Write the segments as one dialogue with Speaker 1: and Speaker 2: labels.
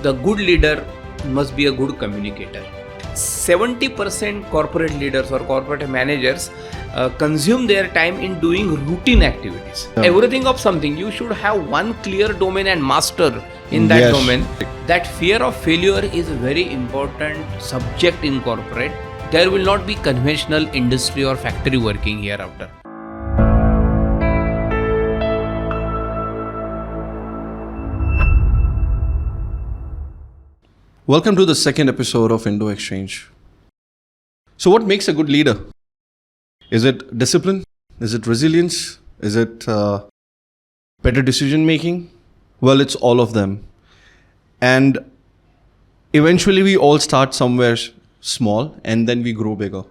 Speaker 1: the good leader must be a good communicator. 70% corporate leaders or corporate managers consume their time in doing routine activities. Everything of something, you should have one clear domain and master in that domain. That fear of failure is a very important subject in corporate. There will not be conventional industry or factory working hereafter.
Speaker 2: Welcome to the second episode of IndoXchange. So what makes a good leader? Is it discipline? Is it resilience? Is it better decision making? Well, it's all of them. And eventually we all start somewhere small and then we grow bigger.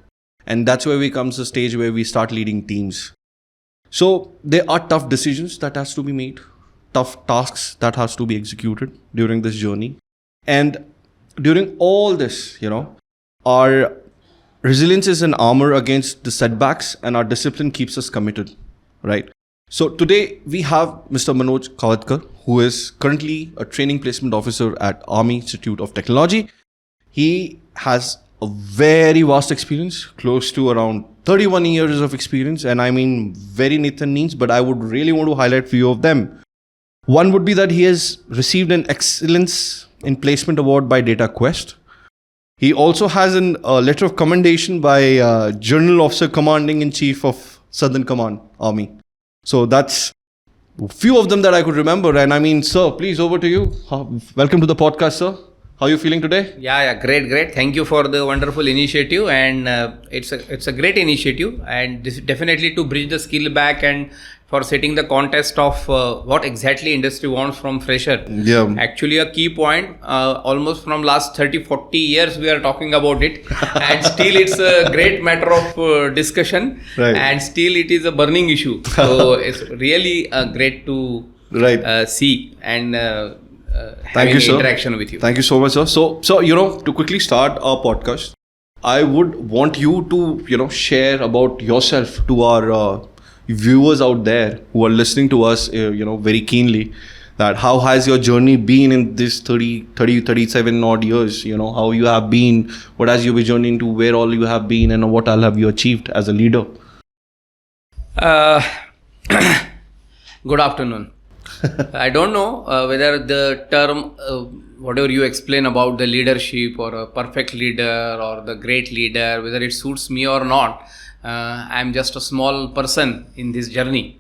Speaker 2: And that's where we come to the stage where we start leading teams. So there are tough decisions that has to be made, tough tasks that has to be executed during this journey. And during all this, our resilience is an armor against the setbacks and our discipline keeps us committed, right? So today we have Mr. Manoj Kavatkar, who is currently a training placement officer at Army Institute of Technology. He has a very vast experience, close to around 31 years of experience. And I mean, very neat and neat, but I would really want to highlight a few of them. One would be that he has received an Excellence in Placement Award by DataQuest. He also has a letter of commendation by General Officer Commanding in Chief of Southern Command, Army. So that's a few of them that I could remember. And I mean, sir, please, over to you. Welcome to the podcast, sir. How are you feeling today?
Speaker 1: Yeah, great. Thank you for the wonderful initiative, and it's a great initiative, and this definitely to bridge the skill back and for setting the context of what exactly industry wants from fresher.
Speaker 2: Yeah.
Speaker 1: Actually, a key point, almost from last 30-40 years we are talking about it, and still it's a great matter of discussion,
Speaker 2: right.
Speaker 1: And still it is a burning issue. So it's really great to see and having interaction with you.
Speaker 2: Thank you so much, sir. So to quickly start our podcast, I would want you to share about yourself to our viewers out there who are listening to us very keenly, that how has your journey been in this 37 odd years, how you have been, what has your journey into, where all you have been, and what all have you achieved as a leader?
Speaker 1: Good afternoon. I don't know whether the term, whatever you explain about the leadership or a perfect leader or the great leader, whether it suits me or not. I'm just a small person in this journey.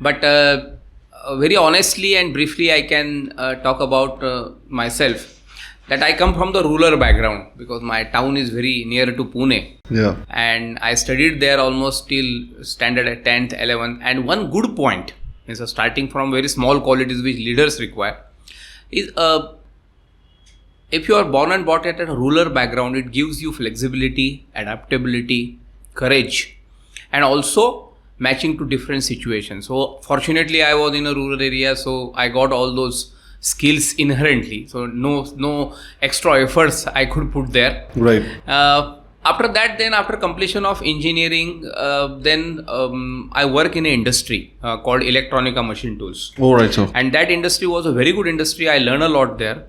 Speaker 1: But very honestly and briefly, I can talk about myself. That I come from the rural background because my town is very near to Pune.
Speaker 2: Yeah.
Speaker 1: And I studied there almost till standard at 10th, 11th. And one good point is starting from very small qualities which leaders require is if you are born and brought at a rural background, it gives you flexibility, adaptability, courage, and also matching to different situations. So fortunately I was in a rural area, so I got all those skills inherently, so no extra efforts I could put there.
Speaker 2: Right.
Speaker 1: After that, then after completion of engineering, then I work in an industry called electronica machine tools.
Speaker 2: All right, sir.
Speaker 1: And that industry was a very good industry. I learned a lot there.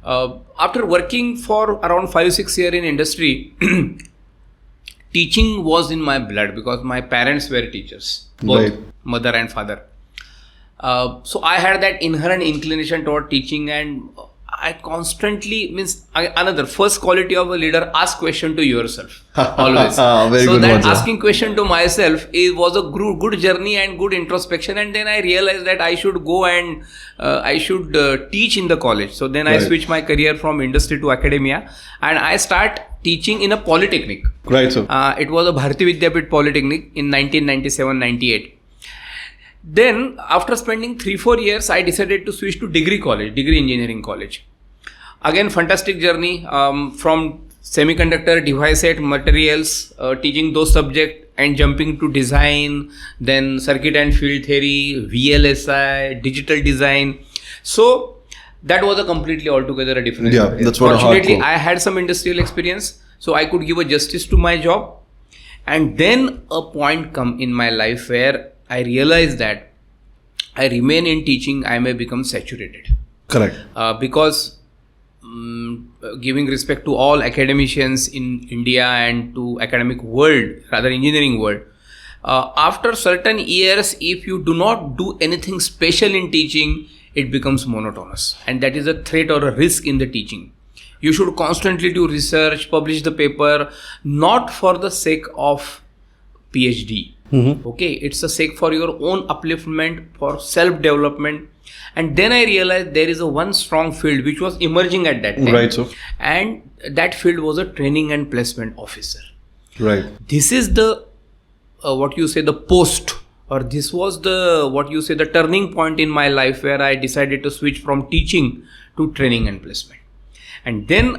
Speaker 1: After working for around 5-6 years in industry, teaching was in my blood because my parents were teachers, both mother and father. So I had that inherent inclination toward teaching, and I constantly another first quality of a leader, ask question to yourself always. So that asking question to myself was a good journey and good introspection, and then I realized that I should go and I should teach in the college. So then I switched my career from industry to academia, and I start teaching in a polytechnic.
Speaker 2: Right, sir.
Speaker 1: It was a Bharati Vidyapit Polytechnic in 1997-98. Then after spending 3-4 years, I decided to switch to degree engineering college. Again, fantastic journey from semiconductor device set materials, teaching those subjects and jumping to design, then circuit and field theory, VLSI, digital design. So that was a completely altogether a different experience.
Speaker 2: That's what
Speaker 1: fortunately I had some industrial experience, so I could give a justice to my job. And then a point come in my life where I realized that I remain in teaching, I may become saturated.
Speaker 2: Correct.
Speaker 1: Because giving respect to all academicians in India and to academic world, rather engineering world. After certain years, if you do not do anything special in teaching, it becomes monotonous, and that is a threat or a risk in the teaching. You should constantly do research, publish the paper, not for the sake of PhD. Okay, it's a sake for your own upliftment, for self-development. And then I realized there is a one strong field which was emerging at that time.
Speaker 2: Right, sir.
Speaker 1: And that field was a training and placement officer.
Speaker 2: Right.
Speaker 1: This is the the post, or this was the turning point in my life where I decided to switch from teaching to training and placement. And then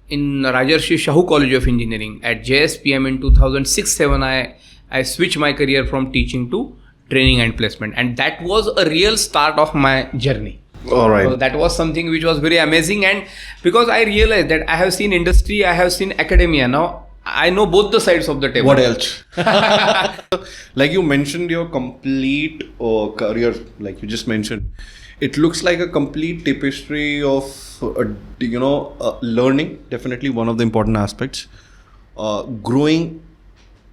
Speaker 1: in Rajarshi Shahu College of Engineering at JSPM in 2006-07, I switched my career from teaching to training and placement, and that was a real start of my journey.
Speaker 2: All right.
Speaker 1: So that was something which was very amazing, and because I realized that I have seen industry, I have seen academia, now I know both the sides of the table.
Speaker 2: What else? Like you mentioned your complete career, like you just mentioned, it looks like a complete tapestry of learning, definitely one of the important aspects. Growing,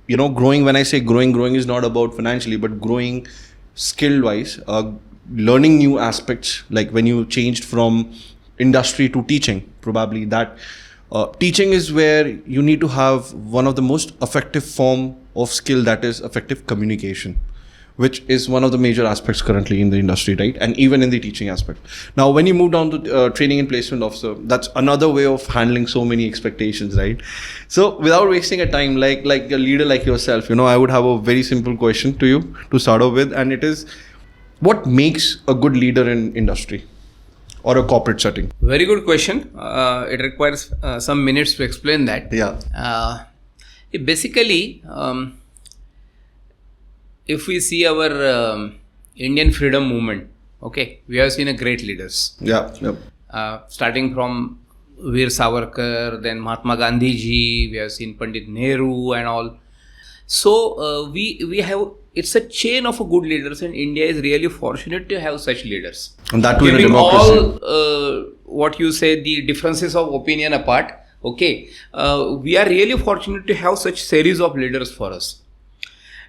Speaker 2: when I say growing is not about financially, but growing skill wise, learning new aspects, like when you changed from industry to teaching, probably that teaching is where you need to have one of the most effective form of skill, that is effective communication, which is one of the major aspects currently in the industry, right? And even in the teaching aspect. Now, when you move down to training and placement officer, that's another way of handling so many expectations, right? So without wasting a time, like a leader like yourself, I would have a very simple question to you to start off with. And it is, what makes a good leader in industry or a corporate setting?
Speaker 1: Very good question. It requires some minutes to explain that.
Speaker 2: Yeah.
Speaker 1: Basically, if we see our Indian freedom movement, okay, we have seen a great leaders.
Speaker 2: Yeah.
Speaker 1: Starting from Veer Savarkar, then Mahatma Gandhi ji, we have seen Pandit Nehru and all. So we have, it's a chain of good leaders, and India is really fortunate to have such leaders.
Speaker 2: And that too in a
Speaker 1: Keeping
Speaker 2: democracy.
Speaker 1: all the differences of opinion apart, okay, we are really fortunate to have such series of leaders for us.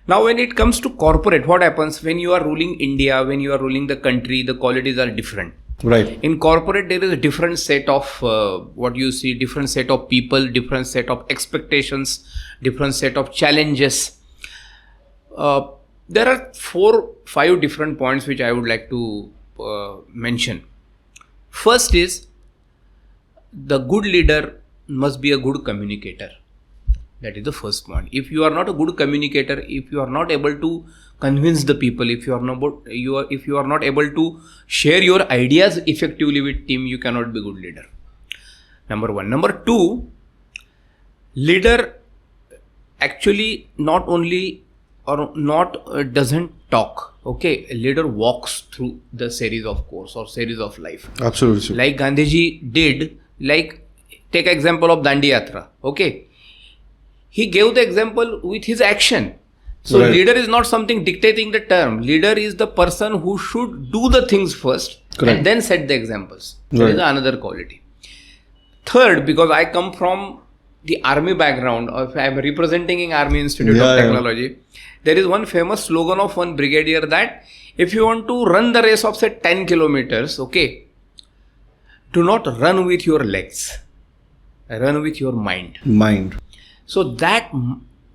Speaker 1: Now, when it comes to corporate, what happens when you are ruling India, when you are ruling the country, the qualities are different.
Speaker 2: Right.
Speaker 1: In corporate, there is a different set of different set of people, different set of expectations, different set of challenges. There are 4-5 different points which I would like to mention. First is, the good leader must be a good communicator. That is the first point. If you are not a good communicator, if you are not able to convince the people, if you are not able to share your ideas effectively with team, you cannot be a good leader. Number one. Number two, leader actually not only or not doesn't talk. Okay, a leader walks through the series of course or series of life.
Speaker 2: Absolutely.
Speaker 1: Like Gandhiji did. Like, take example of Dandi Yatra. Okay. He gave the example with his action. So
Speaker 2: Right.
Speaker 1: leader is not something dictating the term. Leader is the person who should do the things first.
Speaker 2: Correct.
Speaker 1: And then set the examples. That
Speaker 2: Right.
Speaker 1: is another quality. Third, because I come from the army background, or if I am representing in Army Institute of Technology, there is one famous slogan of one brigadier that if you want to run the race of say 10 kilometers, okay, do not run with your legs. Run with your mind. So that,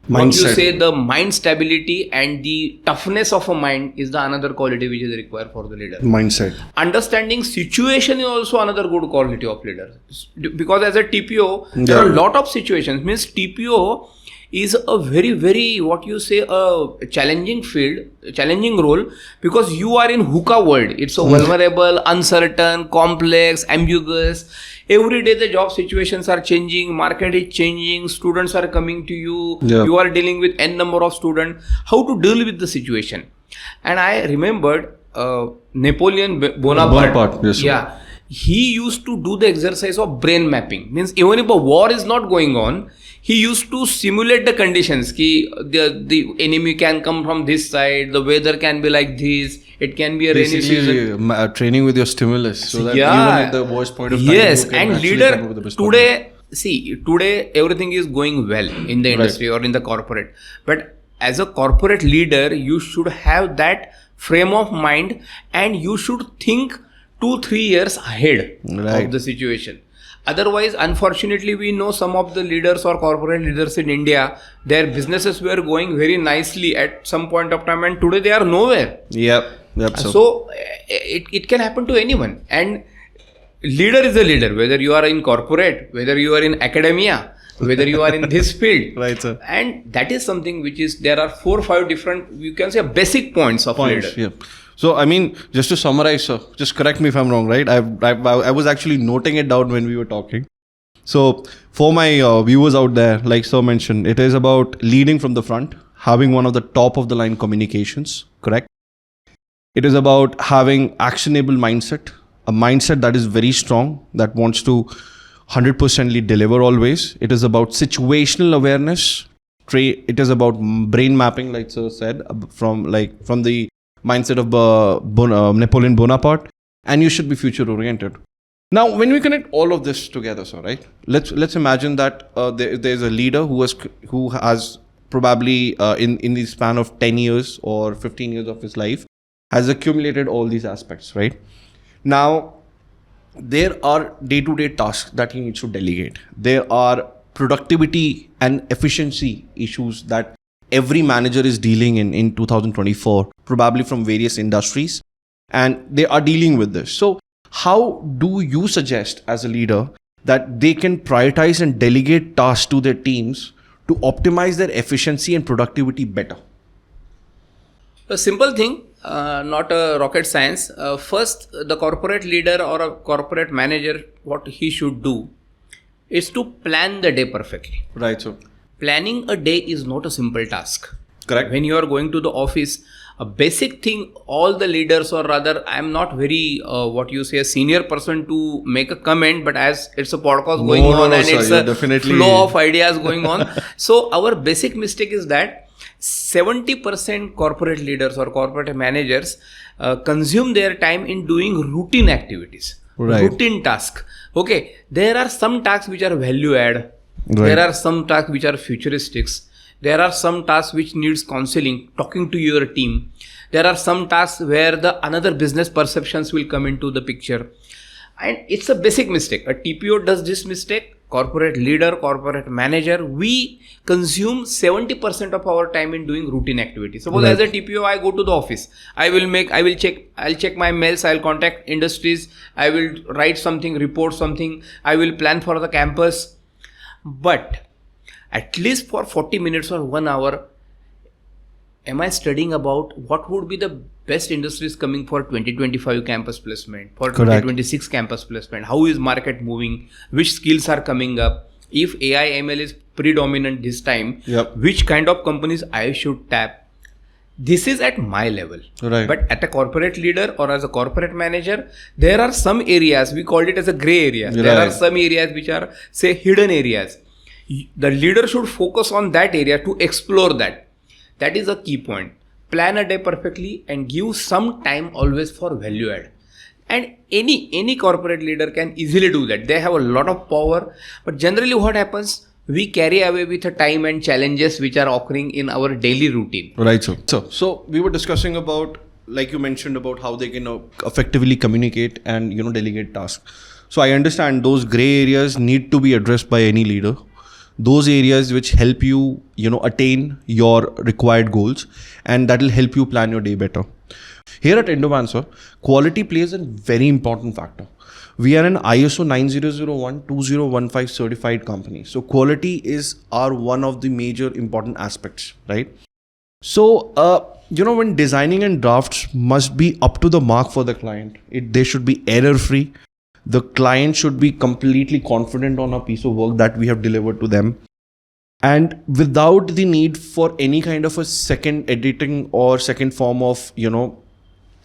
Speaker 2: Mindset.
Speaker 1: the mind stability and the toughness of a mind is the another quality which is required for the leader.
Speaker 2: Mindset.
Speaker 1: Understanding situation is also another good quality of leader. Because as a TPO, there are a lot of situations. Means TPO is a very, very, a challenging field, challenging role, because you are in hookah world. It's so vulnerable, uncertain, complex, ambiguous. Every day the job situations are changing, market is changing, students are coming to you, you are dealing with n number of students. How to deal with the situation? And I remembered Napoleon Bonaparte.
Speaker 2: Yes, sir.
Speaker 1: Yeah. he used to do the exercise of brain mapping. Means even if a war is not going on, he used to simulate the conditions. The enemy can come from this side, the weather can be like this, it can be a rainy season.
Speaker 2: Training with your stimulus, so that
Speaker 1: Yeah.
Speaker 2: even at the worst point of time,
Speaker 1: Yes,
Speaker 2: you can
Speaker 1: and
Speaker 2: actually
Speaker 1: leader
Speaker 2: come up with the best outcome.
Speaker 1: today everything is going well in the industry or in the corporate. But as a corporate leader, you should have that frame of mind, and you should think 2-3 years ahead
Speaker 2: Right.
Speaker 1: of the situation. Otherwise, unfortunately, we know some of the leaders or corporate leaders in India, their businesses were going very nicely at some point of time, and today they are nowhere.
Speaker 2: Yep.
Speaker 1: So it can happen to anyone. And leader is a leader, whether you are in corporate, whether you are in academia, whether you are in this field.
Speaker 2: Right, sir.
Speaker 1: And that is something which is, there are 4 or 5 different, you can say, basic points of leader.
Speaker 2: Yeah. So, I mean, just to summarize, sir, just correct me if I'm wrong, right? I was actually noting it down when we were talking. So, for my viewers out there, like sir mentioned, it is about leading from the front, having one of the top of the line communications, correct? It is about having actionable mindset, a mindset that is very strong, that wants to 100% deliver always. It is about situational awareness. It is about brain mapping, like sir said, from the mindset of Napoleon Bonaparte, and you should be future oriented. Now, when we connect all of this together, sir, right? Let's imagine that there's a leader who has probably in the span of 10 years or 15 years of his life has accumulated all these aspects, right? Now, there are day-to-day tasks that he needs to delegate. There are productivity and efficiency issues that every manager is dealing in 2024, probably from various industries, and they are dealing with this. So how do you suggest as a leader that they can prioritize and delegate tasks to their teams to optimize their efficiency and productivity better?
Speaker 1: A simple thing, not a rocket science. First, the corporate leader or a corporate manager, what he should do is to plan the day perfectly.
Speaker 2: Right, so
Speaker 1: Planning a day is not a simple task.
Speaker 2: correct.
Speaker 1: When you are going to the office, a basic thing, all the leaders, or rather, I am not very, a senior person to make a comment, but as it's a podcast going on, and
Speaker 2: sir,
Speaker 1: it's
Speaker 2: you're
Speaker 1: a
Speaker 2: definitely
Speaker 1: flow of ideas going on. So our basic mistake is that 70% corporate leaders or corporate managers consume their time in doing routine activities,
Speaker 2: Right.
Speaker 1: routine task. Okay, there are some tasks which are value add.
Speaker 2: Right.
Speaker 1: There are some tasks which are futuristics. There are some tasks which needs counseling, talking to your team. There are some tasks where the another business perceptions will come into the picture. And it's a basic mistake. A TPO does this mistake. Corporate leader, corporate manager, we consume 70% of our time in doing routine activities. Suppose as a TPO, I go to the office. I'll check my mails. I'll contact industries. I will write something, report something. I will plan for the campus. But at least for 40 minutes or 1 hour, am I studying about what would be the best industries coming for 2025 campus placement, for
Speaker 2: Correct.
Speaker 1: 2026 campus placement? How is market moving? Which skills are coming up? If AI ML is predominant this time,
Speaker 2: Yep.
Speaker 1: which kind of companies I should tap? This is at my level.
Speaker 2: Right.
Speaker 1: But at a corporate leader or as a corporate manager, there are some areas, we called it as a gray area. There are
Speaker 2: Right.
Speaker 1: some areas which are, say, hidden areas. The leader should focus on that area to explore that. That is a key point. Plan a day perfectly and give some time always for value add. And any corporate leader can easily do that. They have a lot of power. But generally what happens, we carry away with the time and challenges which are occurring in our daily routine.
Speaker 2: Right, sir. So we were discussing about, like you mentioned, about how they can effectively communicate and delegate tasks. So I understand those gray areas need to be addressed by any leader. Those areas which help you, attain your required goals, and that will help you plan your day better. Here at Indovance, sir, quality plays a very important factor. We are an ISO 9001-2015 certified company. So quality is one of the major important aspects, right? So, when designing and drafts must be up to the mark for the client, they should be error free. The client should be completely confident on a piece of work that we have delivered to them. And without the need for any kind of a second editing or second form of,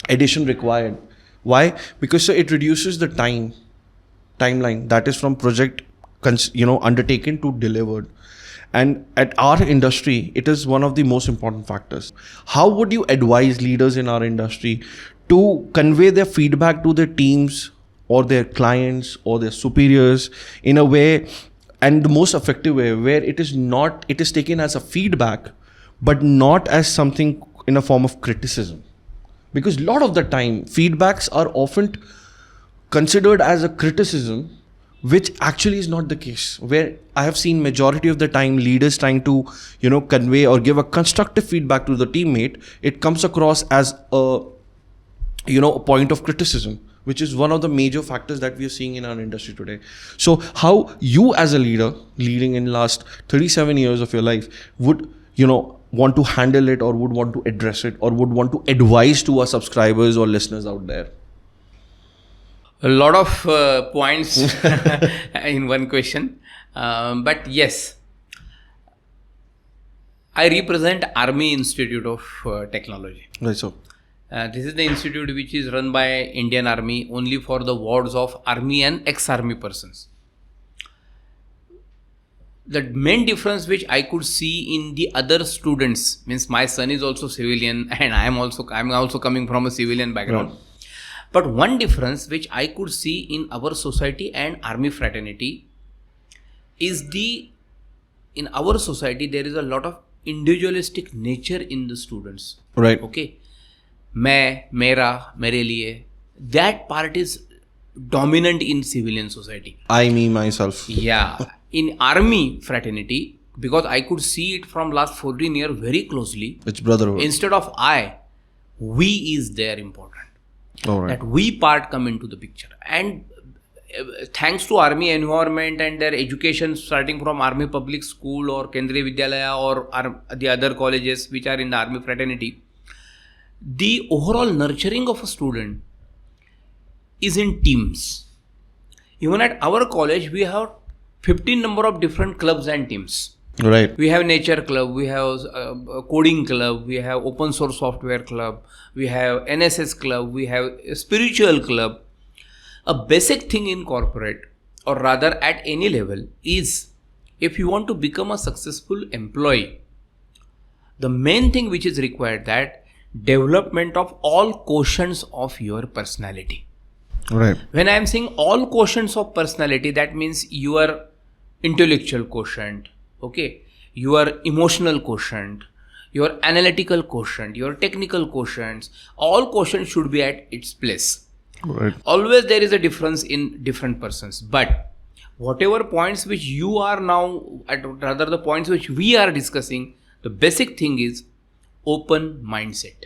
Speaker 2: addition required, Why? Because so it reduces the timeline that is from project undertaken to delivered. And at our industry, it is one of the most important factors. How would you advise leaders in our industry to convey their feedback to their teams or their clients or their superiors in a way, and the most effective way, where it is taken as a feedback, but not as something in a form of criticism? Because a lot of the time, feedbacks are often considered as a criticism, which actually is not the case. Where I have seen majority of the time leaders trying to convey or give a constructive feedback to the teammate, it comes across as a point of criticism, which is one of the major factors that we are seeing in our industry today. So how you as a leader leading in last 37 years of your life would want to handle it, or would want to address it, or would want to advise to our subscribers or listeners out there?
Speaker 1: A lot of points in one question. But yes, I represent Army Institute of Technology.
Speaker 2: Right, so.
Speaker 1: This is the institute which is run by Indian Army only for the wards of Army and ex-Army persons. The main difference which I could see in the other students, means my son is also civilian and I'm also coming from a civilian background. Right. But one difference which I could see in our society and army fraternity is in our society there is a lot of individualistic nature in the students.
Speaker 2: Right.
Speaker 1: Okay. मैं, मेरा, मेरे लिए, that part is dominant in civilian society.
Speaker 2: I, me, myself.
Speaker 1: Yeah. In army fraternity, because I could see it from last 14 years very closely.
Speaker 2: It's brotherhood.
Speaker 1: Instead of I, we is there important.
Speaker 2: All right.
Speaker 1: That we part come into the picture. And thanks to army environment and their education starting from army public school or Kendriya Vidyalaya or the other colleges which are in the army fraternity, the overall nurturing of a student is in teams. Even at our college, we have 15 number of different clubs and teams.
Speaker 2: Right.
Speaker 1: We have nature club, we have a coding club, we have open source software club, we have NSS club, we have a spiritual club. A basic thing in corporate, or rather at any level, is if you want to become a successful employee, the main thing which is required, that development of all quotients of your personality.
Speaker 2: Right.
Speaker 1: When I am saying all quotients of personality, that means your intellectual quotient, okay, your emotional quotient, your analytical quotient, your technical quotients, all quotients should be at its place.
Speaker 2: Right.
Speaker 1: Always there is a difference in different persons, but whatever points which you are now, rather the points which we are discussing, the basic thing is open mindset.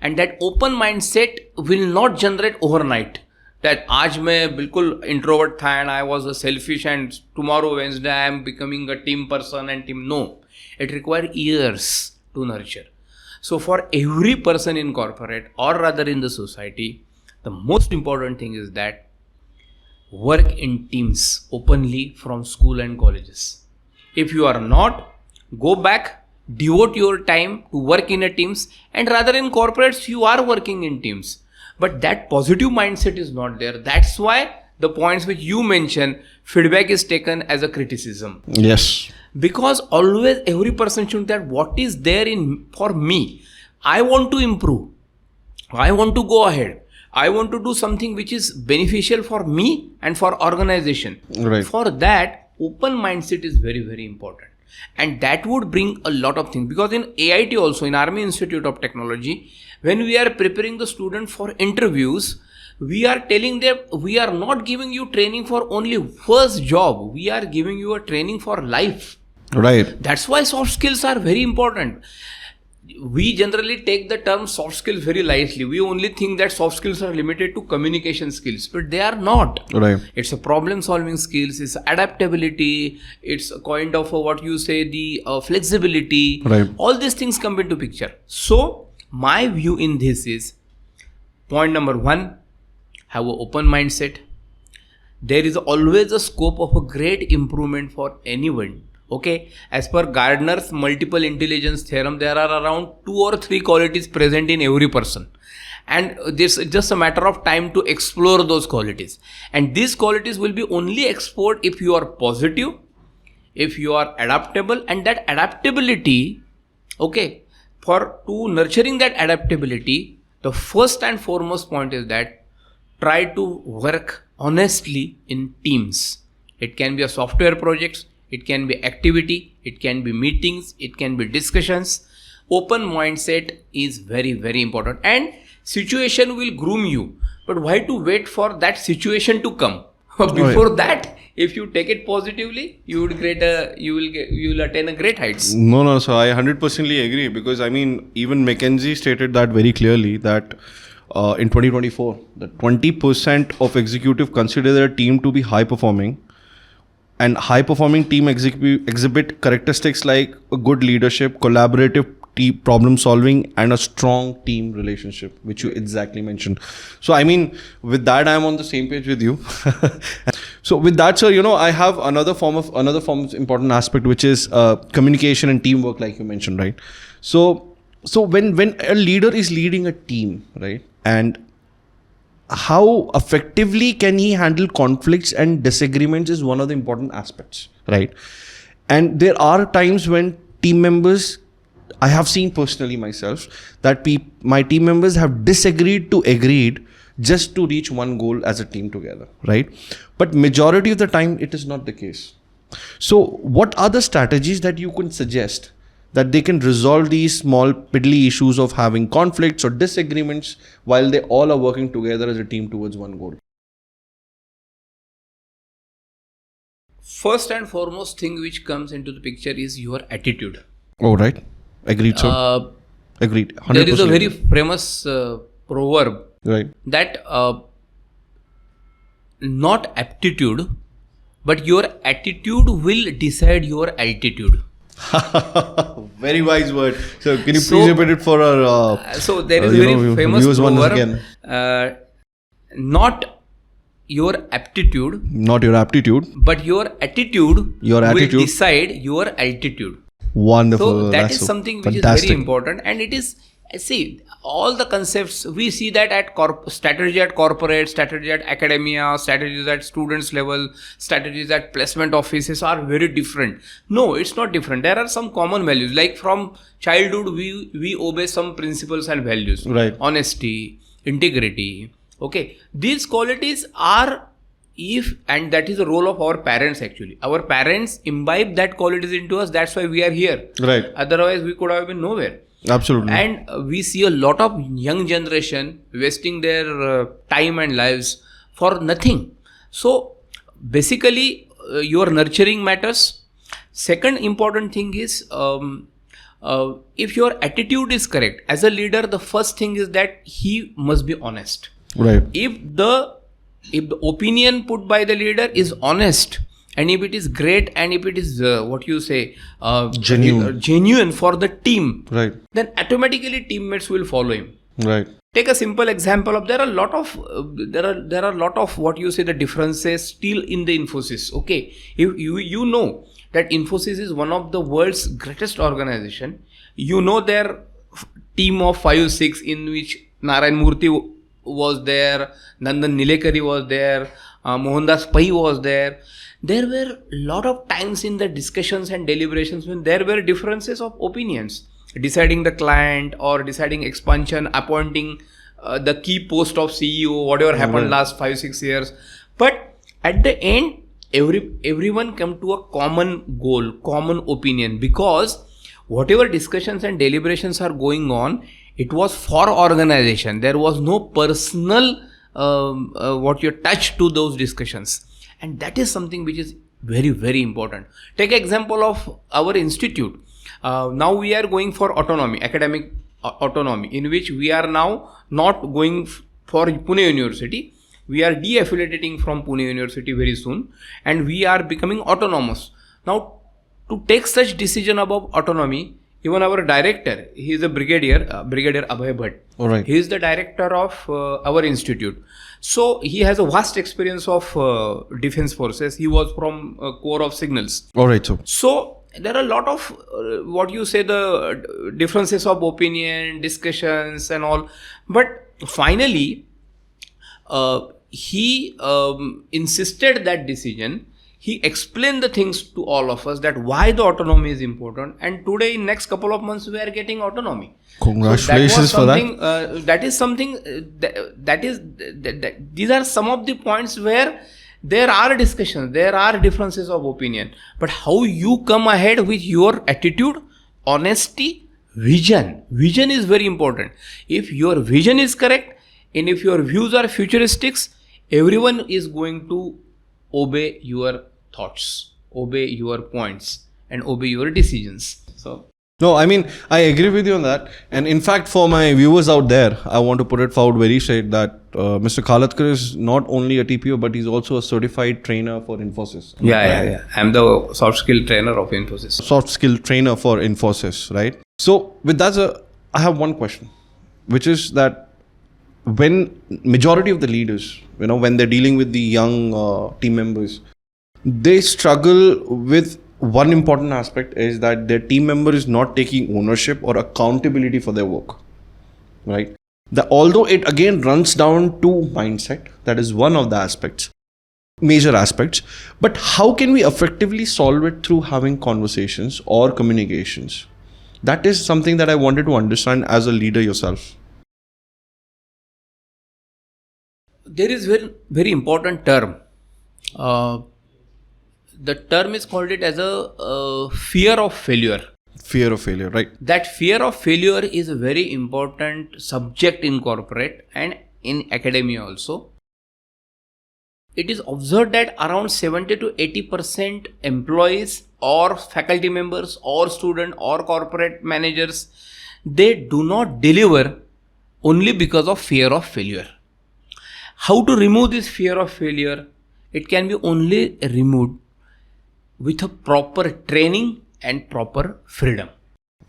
Speaker 1: And that open mindset will not generate overnight. That आज मैं बिल्कुल introvert था and I was a selfish and tomorrow Wednesday I am becoming a team person and team. No, it requires years to nurture. So for every person in corporate or rather in the society, the most important thing is that work in teams openly from school and colleges. If you are not, go back, devote your time to work in a teams, and rather in corporates you are working in teams. But that positive mindset is not there. That's why the points which you mentioned, feedback is taken as a criticism.
Speaker 2: Yes.
Speaker 1: Because always every person should that what is there in for me. I want to improve. I want to go ahead. I want to do something which is beneficial for me and for organization.
Speaker 2: Right.
Speaker 1: For that, open mindset is very, very important. And that would bring a lot of things. Because in AIT also, in Army Institute of Technology, when we are preparing the student for interviews, we are telling them, we are not giving you training for only first job. We are giving you a training for life.
Speaker 2: Right.
Speaker 1: That's why soft skills are very important. We generally take the term soft skills very lightly. We only think that soft skills are limited to communication skills, but they are not.
Speaker 2: Right.
Speaker 1: It's a problem solving skills, it's adaptability, it's a kind of what you say, the flexibility.
Speaker 2: Right.
Speaker 1: All these things come into picture. So my view in this is, point number one, have an open mindset. There is always a scope of a great improvement for anyone. Okay, as per Gardner's multiple intelligence theorem, there are around 2 or 3 qualities present in every person. and this is just a matter of time to explore those qualities. And these qualities will be only explored if you are positive, if you are adaptable, and that adaptability, okay, for to nurturing that adaptability, the first and foremost point is that try to work honestly in teams. It can be a software projects, it can be activity, it can be meetings, it can be discussions. Open mindset is very, very important, and situation will groom you. But why to wait for that situation to come? Before that, if you take it positively, you will attain a great heights.
Speaker 2: No. So I 100% agree, because I mean, even McKinsey stated that very clearly that in 2024, that 20% of executive consider their team to be high performing, and high performing team exhibit characteristics like a good leadership, collaborative problem solving, and a strong team relationship, which you exactly mentioned. So I mean, with that, I am on the same page with you. So with that, sir, I have another form of important aspect, which is communication and teamwork, like you mentioned, right? So when a leader is leading a team, right, and how effectively can he handle conflicts and disagreements is one of the important aspects, right? And there are times when team members, I have seen personally myself, that my team members have disagreed to agreed just to reach one goal as a team together, right? But majority of the time, it is not the case. So what are the strategies that you can suggest that they can resolve these small piddly issues of having conflicts or disagreements while they all are working together as a team towards one goal?
Speaker 1: First and foremost thing which comes into the picture is your attitude.
Speaker 2: Oh, right. Agreed, sir. Agreed. 100%.
Speaker 1: There is a very famous proverb,
Speaker 2: right,
Speaker 1: that not aptitude, but your attitude will decide your altitude.
Speaker 2: Very wise word. So can you please repeat it for our
Speaker 1: so there is a very famous proverb, not your aptitude,
Speaker 2: not your aptitude,
Speaker 1: but your attitude will decide your altitude.
Speaker 2: Wonderful.
Speaker 1: So that is something which is very important, and it is, see, all the concepts we see that at strategy at corporate, strategy at academia, strategies at students level, strategies at placement offices are very different. No, it's not different. There are some common values, like from childhood we obey some principles and values,
Speaker 2: right?
Speaker 1: Honesty, integrity. Okay, these qualities are, and that is the role of our parents. Actually, our parents imbibe that qualities into us. That's why we are here,
Speaker 2: right?
Speaker 1: Otherwise we could have been nowhere.
Speaker 2: Absolutely.
Speaker 1: And we see a lot of young generation wasting their time and lives for nothing. So basically your nurturing matters. Second important thing is, if your attitude is correct as a leader, the first thing is that he must be honest,
Speaker 2: right?
Speaker 1: If the opinion put by the leader is honest, and if it is great, and if it is genuine for the team,
Speaker 2: right,
Speaker 1: then automatically teammates will follow him,
Speaker 2: right?
Speaker 1: Take a simple example of there are a lot of the differences still in the Infosys. Okay, you know that Infosys is one of the world's greatest organization. You know their team of 5-6 in which Narayan Murthy was there, Nandan Nilekani was there, Mohandas Pai was there. There were a lot of times in the discussions and deliberations when there were differences of opinions, deciding the client or deciding expansion, appointing the key post of CEO, whatever happened last 5-6 years. But at the end, everyone come to a common goal, common opinion, because whatever discussions and deliberations are going on, it was for organization. There was no personal touch to those discussions. And that is something which is very, very important. Take example of our institute. Now we are going for autonomy, academic autonomy, in which we are now not going for Pune University. We are de-affiliating from Pune University very soon, and we are becoming autonomous. Now, to take such decision about autonomy, even our director, he is a brigadier Abhay Bhatt.
Speaker 2: All right.
Speaker 1: He is the director of our institute. So he has a vast experience of defense forces. He was from Corps of Signals.
Speaker 2: All right.
Speaker 1: So there are a lot of the differences of opinion, discussions and all. But finally, he insisted that decision. He explained the things to all of us that why the autonomy is important, and today in next couple of months we are getting autonomy.
Speaker 2: Congratulations for that.
Speaker 1: That is something these are some of the points where there are discussions, there are differences of opinion, but how you come ahead with your attitude, honesty, vision is very important. If your vision is correct and if your views are futuristics, everyone is going to obey your thoughts, obey your points, and obey your decisions. So
Speaker 2: No, I mean, I agree with you on that. And in fact, for my viewers out there, I want to put it forward very straight that Mr. Kalatkar is not only a TPO, but he's also a certified trainer for Infosys.
Speaker 1: Yeah. I'm the soft skill trainer of Infosys.
Speaker 2: Soft skill trainer for Infosys, right? So with that, I have one question, which is that when majority of the leaders, when they're dealing with the young team members, they struggle with one important aspect is that their team member is not taking ownership or accountability for their work, right? Although it again runs down to mindset, that is one of the major aspects, but how can we effectively solve it through having conversations or communications? That is something that I wanted to understand as a leader yourself.
Speaker 1: There is very, very important term. The term is called it as a fear of failure.
Speaker 2: Fear of failure, right?
Speaker 1: That fear of failure is a very important subject in corporate and in academia also. It is observed that around 70 to 80% employees or faculty members or student or corporate managers, they do not deliver only because of fear of failure. How to remove this fear of failure? It can be only removed with a proper training and proper freedom.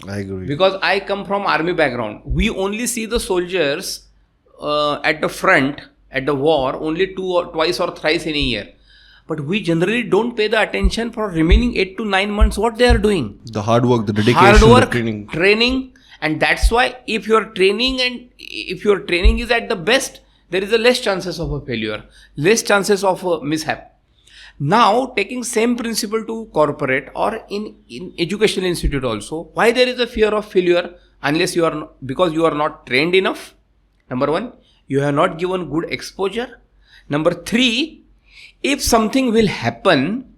Speaker 2: I agree.
Speaker 1: Because I come from army background. We only see the soldiers at the front, at the war, only twice or thrice in a year. But we generally don't pay the attention for remaining 8 to 9 months what they are doing.
Speaker 2: The hard work, the dedication, the
Speaker 1: training. And that's why if your training is at the best, there is a less chances of a failure, less chances of a mishap. Now, taking same principle to corporate or in educational institute also, why there is a fear of failure? Because you are not trained enough. Number one, you have not given good exposure. Number three, if something will happen,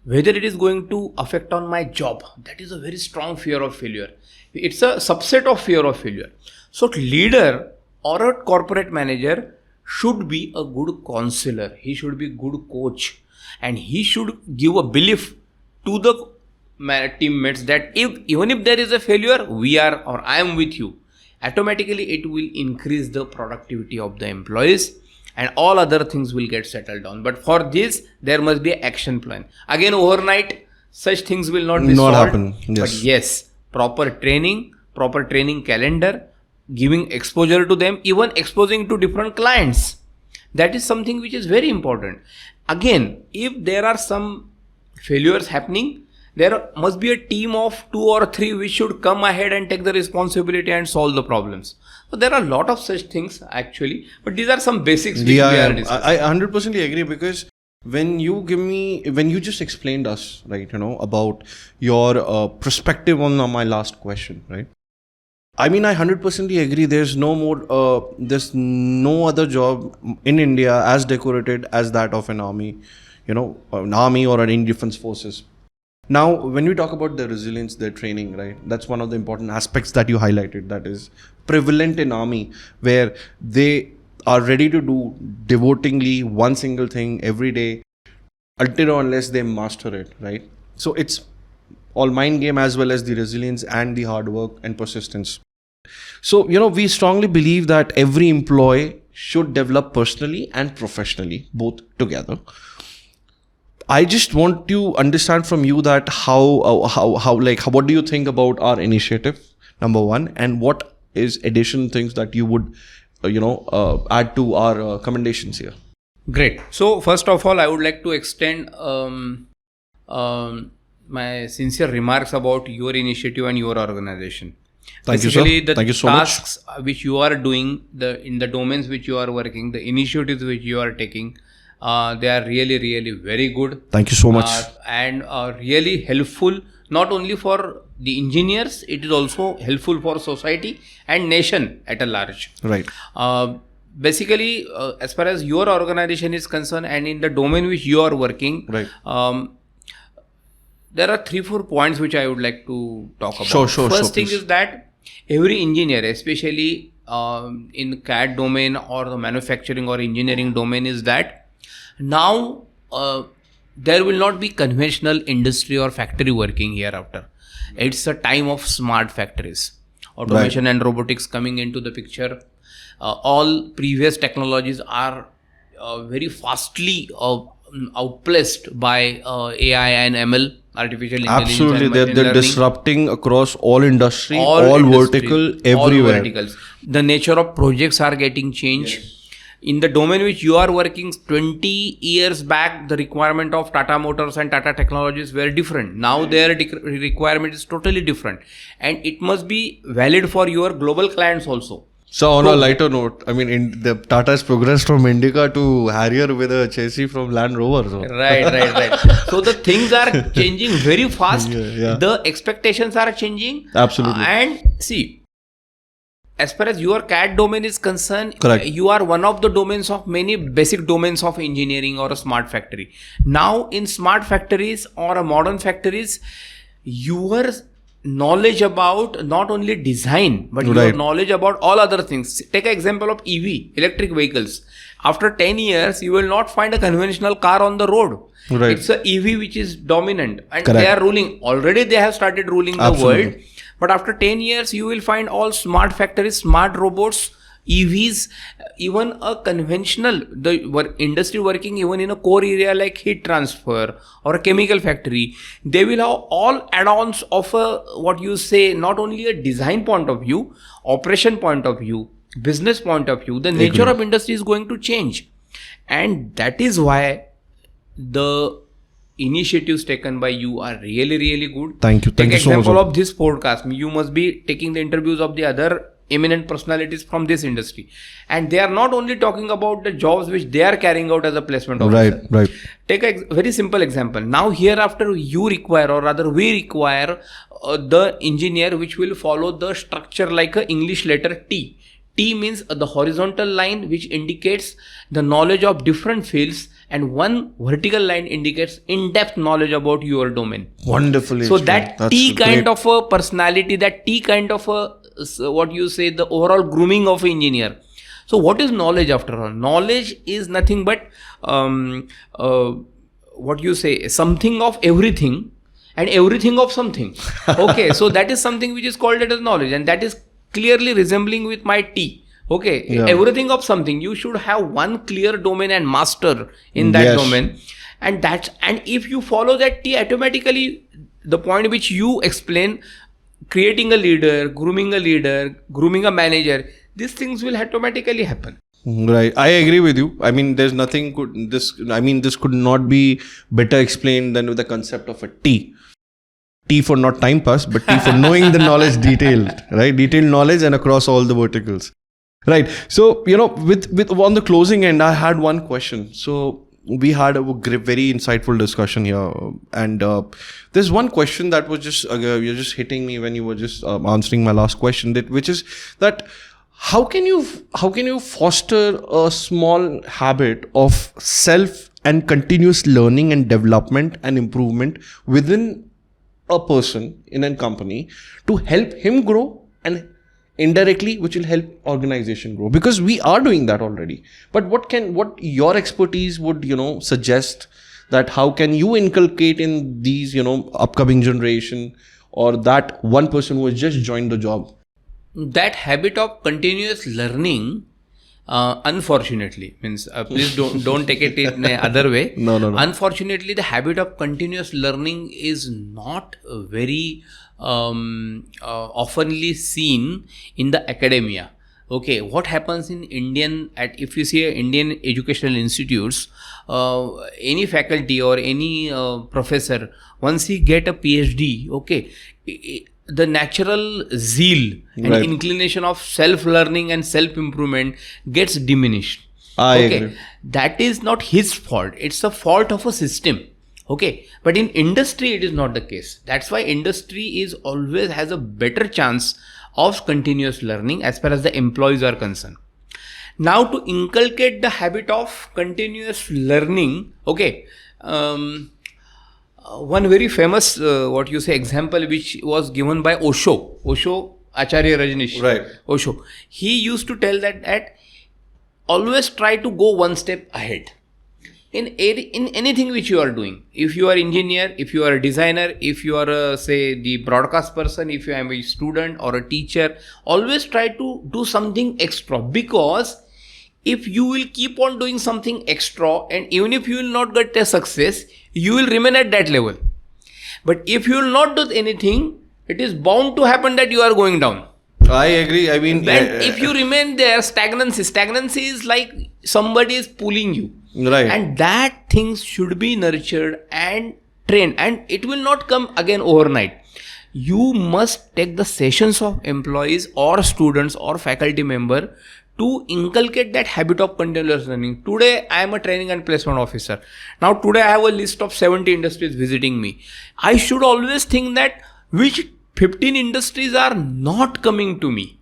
Speaker 1: whether it is going to affect on my job, that is a very strong fear of failure. It's a subset of fear of failure. So, leader or a corporate manager should be a good counselor. He should be a good coach, and he should give a belief to the teammates that even if there is a failure, I am with you. Automatically, it will increase the productivity of the employees, and all other things will get settled down. But for this, there must be an action plan. Again, overnight, such things will not solved.
Speaker 2: Happen. Yes.
Speaker 1: But yes, proper training calendar, giving exposure to them, even exposing to different clients. That is something which is very important. Again, if there are some failures happening, there must be a team of 2 or 3 which should come ahead and take the responsibility and solve the problems. So there are a lot of such things actually, but these are some basics which we are discussing.
Speaker 2: I 100% agree, because when you just explained us, right, about your perspective on my last question, right? I mean, I 100% agree. There's no other job in India as decorated as that of an army, an army or an Indian Defense Forces. Now, when we talk about the resilience, their training, right? That's one of the important aspects that you highlighted. That is prevalent in army, where they are ready to do devotingly one single thing every day, until or unless they master it, right? So it's all mind game as well as the resilience and the hard work and persistence. So, we strongly believe that every employee should develop personally and professionally, both together. I just want to understand from you that what do you think about our initiative, number one, and what is additional things that you would, add to our recommendations here?
Speaker 1: Great. So, first of all, I would like to extend my sincere remarks about your initiative and your organization.
Speaker 2: Thank you, sir.
Speaker 1: Basically,
Speaker 2: Thank you
Speaker 1: the
Speaker 2: so much.
Speaker 1: tasks which you are doing, in the domains which you are working, the initiatives which you are taking, they are really, really very good.
Speaker 2: Thank you so much.
Speaker 1: And really helpful, not only for the engineers, it is also helpful for society and nation at a large.
Speaker 2: Right.
Speaker 1: Basically, as far as your organization is concerned and in the domain which you are working,
Speaker 2: Right.
Speaker 1: There are 3-4 points which I would like to talk about.
Speaker 2: Sure,
Speaker 1: First thing
Speaker 2: please.
Speaker 1: is that every engineer, especially in CAD domain or the manufacturing or engineering domain, is that now there will not be conventional industry or factory working hereafter. It's a time of smart factories, automation and robotics coming into the picture. All previous technologies are very fastly outplaced by AI and ML, artificial intelligence.
Speaker 2: Absolutely,
Speaker 1: and
Speaker 2: they're
Speaker 1: machine learning.
Speaker 2: disrupting across all industry, all
Speaker 1: industries,
Speaker 2: vertical,
Speaker 1: all
Speaker 2: everywhere.
Speaker 1: verticals. The nature of projects are getting changed. In the domain which you are working, 20 years back, the requirement of Tata Motors and Tata Technologies were different. Now their requirement is totally different. And it must be valid for your global clients also.
Speaker 2: So on a lighter note, I mean, the Tata has progressed from Indica to Harrier with a chassis from Land Rover. So.
Speaker 1: Right. So the things are changing very fast.
Speaker 2: Yeah.
Speaker 1: The expectations are changing.
Speaker 2: Absolutely.
Speaker 1: And see, as far as your CAD domain is concerned,
Speaker 2: Correct.
Speaker 1: You are one of the domains of many basic domains of engineering or a smart factory. Now in smart factories or a modern factories, your knowledge about not only design but your knowledge about all other things. Take an example of EV, electric vehicles. After 10 years, you will not find a conventional car on the road.
Speaker 2: Right.
Speaker 1: It's a EV which is dominant and
Speaker 2: Correct.
Speaker 1: they are ruling. Already they have started ruling the world. But after 10 years, you will find all smart factories, smart robots, EVs, even a conventional, the industry working even in a core area like heat transfer or a chemical factory. They will have all add-ons of what you say, not only a design point of view, operation point of view, business point of view. The nature of industry is going to change. And that is why the initiatives taken by you are really, really good.
Speaker 2: Thank you.
Speaker 1: Take
Speaker 2: Thank you so much.
Speaker 1: example of this podcast. You must be taking the interviews of the other eminent personalities from this industry, and they are not only talking about the jobs which they are carrying out as a placement officer.
Speaker 2: Right.
Speaker 1: Take a very simple example. Now hereafter you require, or rather we require the engineer which will follow the structure like a English letter T. T means the horizontal line which indicates the knowledge of different fields, and one vertical line indicates in-depth knowledge about your domain.
Speaker 2: Wonderfully.
Speaker 1: So
Speaker 2: explained.
Speaker 1: that T kind of a personality, that T kind of a what you say, the overall grooming of an engineer. So what is knowledge after all? Knowledge is nothing but what you say, something of everything and everything of something. Okay, so that is something which is called as knowledge, and that is clearly resembling with my T. Okay, everything of something. You should have one clear domain and master in that domain, and if you follow that T, automatically the point which you explain, creating a leader, grooming a manager, these things will automatically happen.
Speaker 2: Right. I agree with you. I mean, there's nothing this could not be better explained than with the concept of a T. T for not time pass, but T for knowing the knowledge detailed, right? Detailed knowledge and across all the verticals. Right. So, with on the closing end, I had one question. So we had a very insightful discussion here, and there's one question that was just you're just hitting me when you were just answering my last question, which is that how can you foster a small habit of self and continuous learning and development and improvement within a person in a company to help him grow, and indirectly which will help organization grow? Because we are doing that already, but what your expertise would suggest, that how can you inculcate in these upcoming generation, or that one person who has just joined the job?
Speaker 1: That habit of continuous learning, unfortunately, means please don't take it in the other way.
Speaker 2: No.
Speaker 1: Unfortunately, the habit of continuous learning is not very oftenly seen in the academia. Okay, what happens in if you see Indian educational institutes, any faculty or any professor, once he get a PhD, okay, the natural zeal and
Speaker 2: Right.
Speaker 1: inclination of self-learning and self-improvement gets diminished.
Speaker 2: I agree.
Speaker 1: That is not his fault. It's the fault of a system. Okay. But in industry, it is not the case. That's why industry is always has a better chance of continuous learning as far as the employees are concerned. Now, to inculcate the habit of continuous learning, okay, one very famous, example which was given by Osho, Acharya Rajneesh.
Speaker 2: Right.
Speaker 1: Osho. He used to tell that always try to go one step ahead. In anything which you are doing, if you are engineer, if you are a designer, if you are say the broadcast person, if you are a student or a teacher, always try to do something extra, because if you will keep on doing something extra and even if you will not get a success, you will remain at that level. But if you will not do anything, it is bound to happen that you are going down.
Speaker 2: I agree. I mean,
Speaker 1: Then if you remain there, stagnancy is like somebody is pulling you.
Speaker 2: right.
Speaker 1: And that things should be nurtured and trained, and it will not come again overnight. You must take the sessions of employees or students or faculty member to inculcate that habit of continuous learning. Today, I am a training and placement officer. Now, today I have a list of 70 industries visiting me. I should always think that which 15 industries are not coming to me.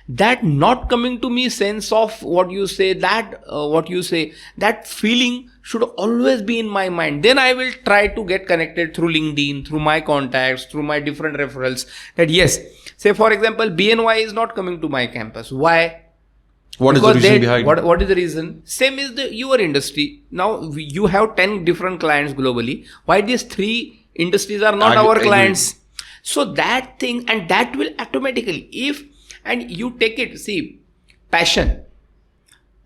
Speaker 1: That not coming to me sense of that feeling should always be in my mind. Then I will try to get connected through LinkedIn, through my contacts, through my different referrals, that yes, say for example, BNY is not coming to my campus. Why?
Speaker 2: What is the reason behind it?
Speaker 1: What is the reason? Same is your industry. Now you have 10 different clients globally. Why these 3 industries are not our clients? So that thing, and that will automatically, and you take it, see, passion.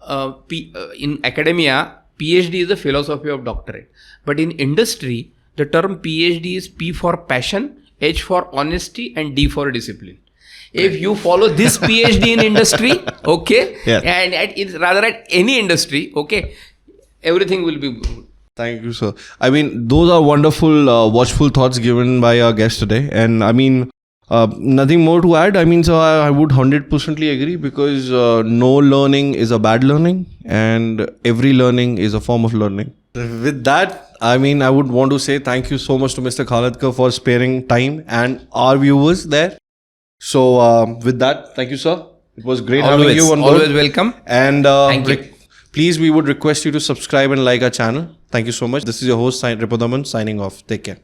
Speaker 1: In academia, PhD is the philosophy of doctorate. But in industry, the term PhD is P for passion, H for honesty, and D for discipline. If you follow this PhD in industry, okay,
Speaker 2: Yeah.
Speaker 1: and at any industry, okay, everything will be good.
Speaker 2: Thank you, sir. I mean, those are wonderful, watchful thoughts given by our guest today. And I mean, nothing more to add. I mean, so I would 100% agree, because no learning is a bad learning and every learning is a form of learning. With that, I mean, I would want to say thank you so much to Mr. Khaladkar for sparing time and our viewers there. So with that, thank you, sir. It was great having you on board.
Speaker 1: Always welcome.
Speaker 2: And
Speaker 1: Thank you.
Speaker 2: Please, we would request you to subscribe and like our channel. Thank you so much. This is your host, Ripudaman, signing off. Take care.